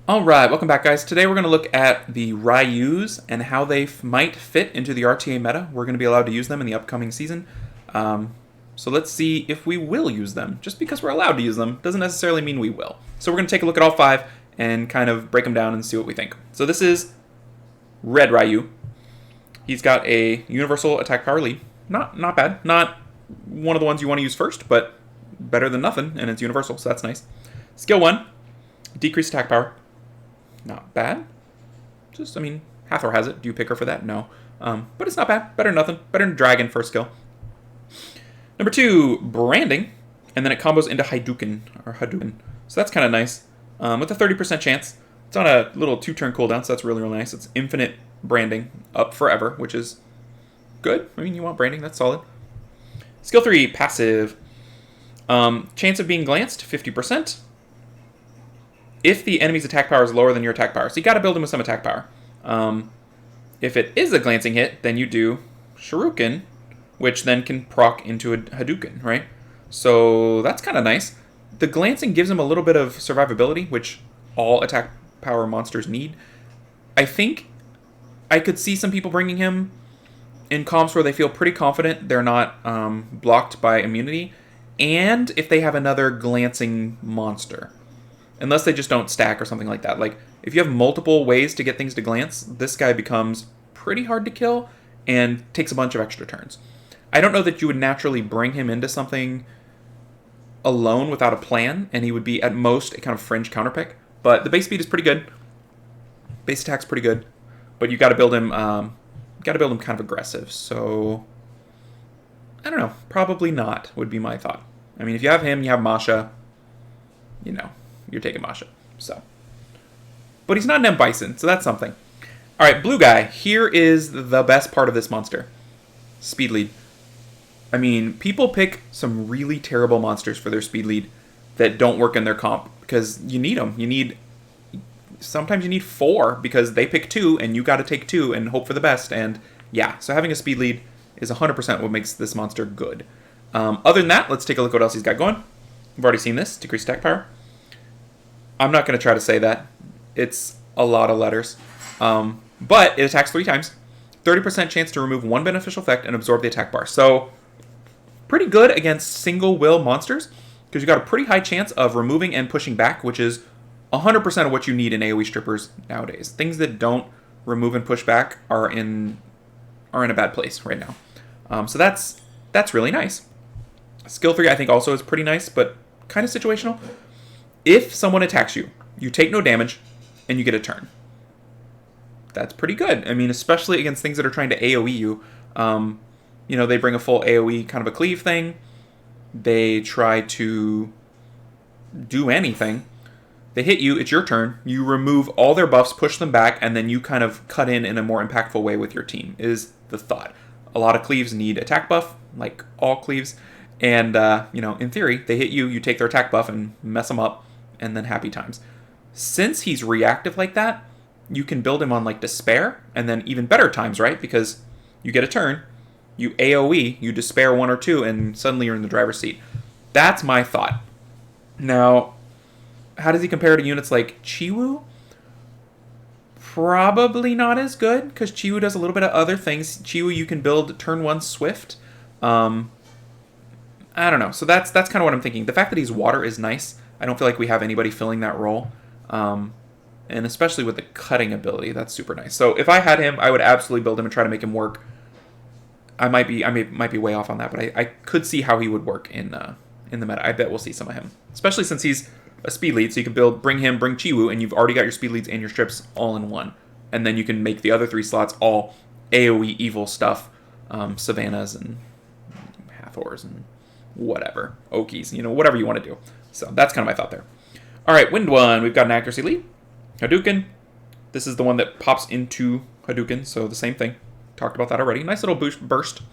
Alright, welcome back guys. Today we're going to look at the RYUs and how they might fit into the RTA meta. We're going to be allowed to use them in the upcoming season. So let's see if we will use them. Just because we're allowed to use them doesn't necessarily mean we will. So we're going to take a look at all 5 and kind of break them down and see what we think. So this is Red Ryu. He's got a universal attack power lead. Not bad. Not one of the ones you want to use first, but better than nothing, and it's universal, so that's nice. Skill 1, decreased attack power. Not bad. Just, I mean, Hathor has it. Do you pick her for that? No. But it's not bad. Better than nothing. Better than Dragon first skill. Number 2, Branding. And then it combos into Hadouken. So that's kind of nice. With a 30% chance. It's on a little 2-turn cooldown, so that's really, really nice. It's infinite Branding up forever, which is good. I mean, you want Branding. That's solid. Skill 3, Passive. Chance of being glanced, 50%. If the enemy's attack power is lower than your attack power. So you got to build him with some attack power. If it is a glancing hit, then you do Shuriken, which then can proc into a Hadouken, right? So that's kind of nice. The glancing gives him a little bit of survivability, which all attack power monsters need. I think I could see some people bringing him in comps where they feel pretty confident they're not blocked by immunity, and if they have another glancing monster. Unless they just don't stack or something like that. Like, if you have multiple ways to get things to glance, this guy becomes pretty hard to kill and takes a bunch of extra turns. I don't know that you would naturally bring him into something alone without a plan, and he would be, at most, a kind of fringe counterpick. But the base speed is pretty good. Base attack's pretty good. But you gotta build him, kind of aggressive. So, I don't know. Probably not, would be my thought. I mean, if you have him, you have Masha, you know, you're taking Masha. So, but he's not an M. Bison, so that's something. All right, blue guy. Here is the best part of this monster. Speed lead. I mean, people pick some really terrible monsters for their speed lead that don't work in their comp because you need them. Sometimes you need 4 because they pick 2 and you got to take 2 and hope for the best. And yeah, so having a speed lead is 100% what makes this monster good. Other than that, let's take a look at what else he's got going. We've already seen this. Decreased attack power. I'm not going to try to say that. It's a lot of letters. But it attacks 3 times. 30% chance to remove 1 beneficial effect and absorb the attack bar. So, pretty good against single will monsters. Because you got a pretty high chance of removing and pushing back, which is 100% of what you need in AoE strippers nowadays. Things that don't remove and push back are in a bad place right now. So that's really nice. Skill 3 I think also is pretty nice, but kind of situational. If someone attacks you, you take no damage, and you get a turn. That's pretty good. I mean, especially against things that are trying to AoE you. You know, they bring a full AoE kind of a cleave thing. They try to do anything. They hit you, it's your turn. You remove all their buffs, push them back, and then you kind of cut in a more impactful way with your team, is the thought. A lot of cleaves need attack buff, like all cleaves. And, you know, in theory, they hit you, you take their attack buff and mess them up. And then happy times. Since he's reactive like that, you can build him on like Despair, and then even better times, right? Because you get a turn, you AoE, you Despair 1 or 2, and suddenly you're in the driver's seat. That's my thought. Now, how does he compare to units like Chiwu? Probably not as good, because Chiwu does a little bit of other things. Chiwu you can build turn 1 Swift. I don't know. So that's kind of what I'm thinking. The fact that he's water is nice. I don't feel like we have anybody filling that role. And especially with the cutting ability, that's super nice. So if I had him, I would absolutely build him and try to make him work. I might be way off on that, but I could see how he would work in the meta. I bet we'll see some of him. Especially since he's a speed lead, so you can bring Chiwu, and you've already got your speed leads and your strips all in one. And then you can make the other 3 slots all AoE evil stuff. Savannahs and Hathors and whatever. Okies, you know, whatever you want to do. So that's kind of my thought there. All right, Wind 1. We've got an accuracy lead. Hadouken. This is the one that pops into Hadouken, so the same thing. Talked about that already. Nice little burst.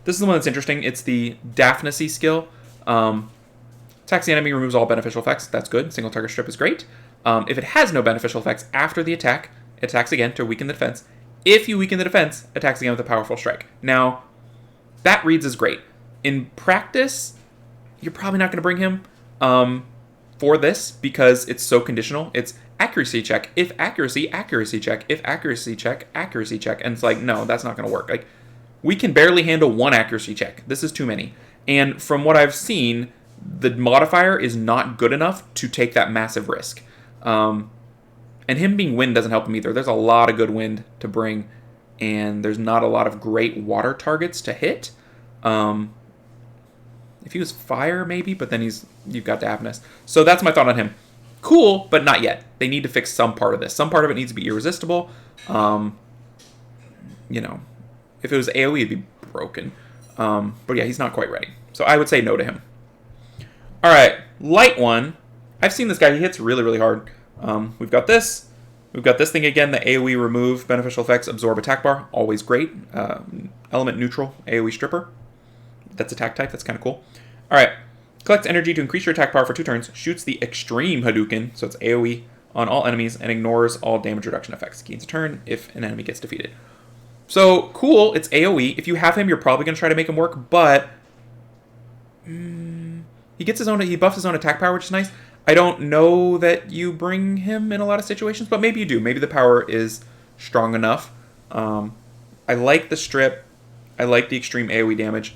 This is the one that's interesting. It's the Daphne skill. Attacks the enemy, removes all beneficial effects. That's good. Single target strip is great. If it has no beneficial effects after the attack, it attacks again to weaken the defense. If you weaken the defense, attacks again with a powerful strike. Now, that reads as great. In practice, you're probably not going to bring him. for this because it's so conditional. It's accuracy check, if accuracy, accuracy check, if accuracy check, accuracy check. And it's like, no, that's not going to work. Like, we can barely handle one accuracy check. This is too many. And from what I've seen, the modifier is not good enough to take that massive risk. And him being wind doesn't help him either. There's a lot of good wind to bring, and there's not a lot of great water targets to hit. If he was fire, maybe, but then you've got Daphnis. So that's my thought on him. Cool, but not yet. They need to fix some part of this. Some part of it needs to be irresistible. You know, if it was AoE, it'd be broken. But yeah, he's not quite ready. So I would say no to him. All right, light one. I've seen this guy. He hits really, really hard. We've got this. We've got this thing again, the AoE remove, beneficial effects, absorb attack bar. Always great. Element neutral, AoE stripper. That's attack type. That's kind of cool. All right. Collects energy to increase your attack power for 2 turns. Shoots the extreme Hadouken, so it's AoE, on all enemies, and ignores all damage reduction effects. Gains a turn if an enemy gets defeated. So, cool. It's AoE. If you have him, you're probably going to try to make him work, but he buffs his own attack power, which is nice. I don't know that you bring him in a lot of situations, but maybe you do. Maybe the power is strong enough. I like the strip. I like the extreme AoE damage.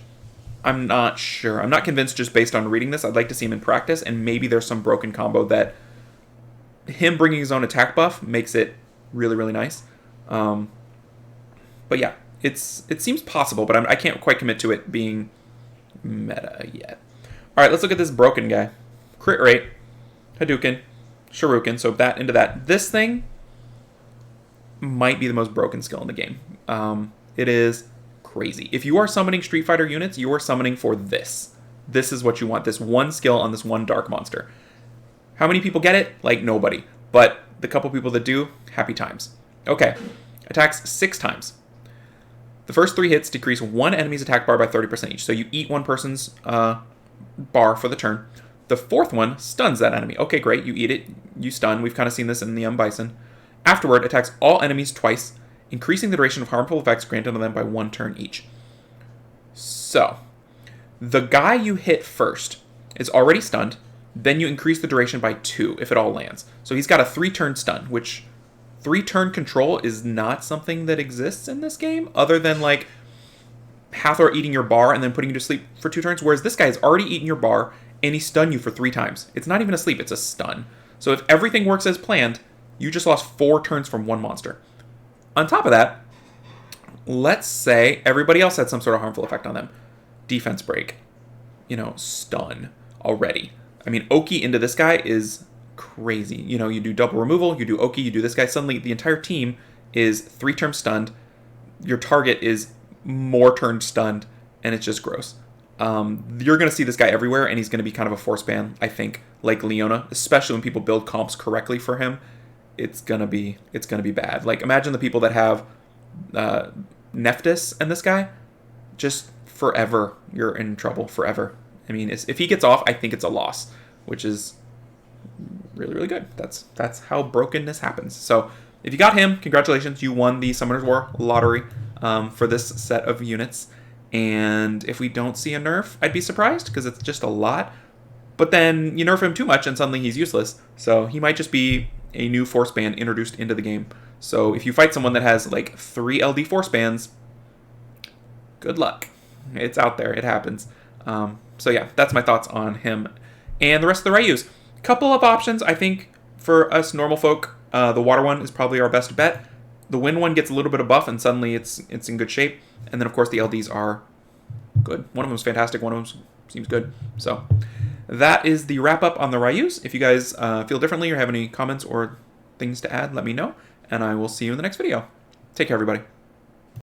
I'm not sure. I'm not convinced just based on reading this. I'd like to see him in practice, and maybe there's some broken combo that him bringing his own attack buff makes it really, really nice. But yeah, it seems possible, but I can't quite commit to it being meta yet. All right, let's look at this broken guy. Crit rate, Hadouken, Shuriken, so that into that. This thing might be the most broken skill in the game. It is crazy. If you are summoning Street Fighter units, you are summoning for this. This is what you want, this one skill on this one dark monster. How many people get it? Like, nobody. But the couple people that do, happy times. Okay, attacks 6 times. The first 3 hits decrease one enemy's attack bar by 30% each. So you eat one person's bar for the turn. The 4th one stuns that enemy. Okay, great. You eat it. You stun. We've kind of seen this in the Bison. Afterward, attacks all enemies twice, increasing the duration of harmful effects granted on them by 1 turn each. So, the guy you hit first is already stunned. Then you increase the duration by 2 if it all lands. So he's got a 3-turn stun, which 3-turn control is not something that exists in this game, other than like Hathor eating your bar and then putting you to sleep for 2 turns, whereas this guy has already eaten your bar and he stunned you for 3 times. It's not even a sleep, it's a stun. So if everything works as planned, you just lost 4 turns from one monster. On top of that, let's say everybody else had some sort of harmful effect on them. Defense break, stun already. I mean, Oki into this guy is crazy. You do double removal, you do Oki, you do this guy. Suddenly, the entire team is 3 turns stunned. Your target is more turns stunned, and it's just gross. You're going to see this guy everywhere, and he's going to be kind of a force ban, I think, like Leona, especially when people build comps correctly for him. It's gonna be bad. Like, imagine the people that have Nephthys and this guy. Just forever, you're in trouble forever. I mean, if he gets off, I think it's a loss, which is really, really good. That's how brokenness happens. So if you got him, congratulations, you won the Summoner's War lottery for this set of units. And if we don't see a nerf, I'd be surprised because it's just a lot. But then you nerf him too much and suddenly he's useless. So he might just be a new force ban introduced into the game. So if you fight someone that has like 3 LD force bans, good luck. It's out there. It happens. So yeah, that's my thoughts on him. And the rest of the Ryus. Couple of options, I think, for us normal folk. The water one is probably our best bet. The wind one gets a little bit of buff and suddenly it's in good shape. And then of course the LDs are good. One of them is fantastic. One of them seems good. So that is the wrap up on the Ryus. If you guys feel differently or have any comments or things to add, let me know. And I will see you in the next video. Take care, everybody.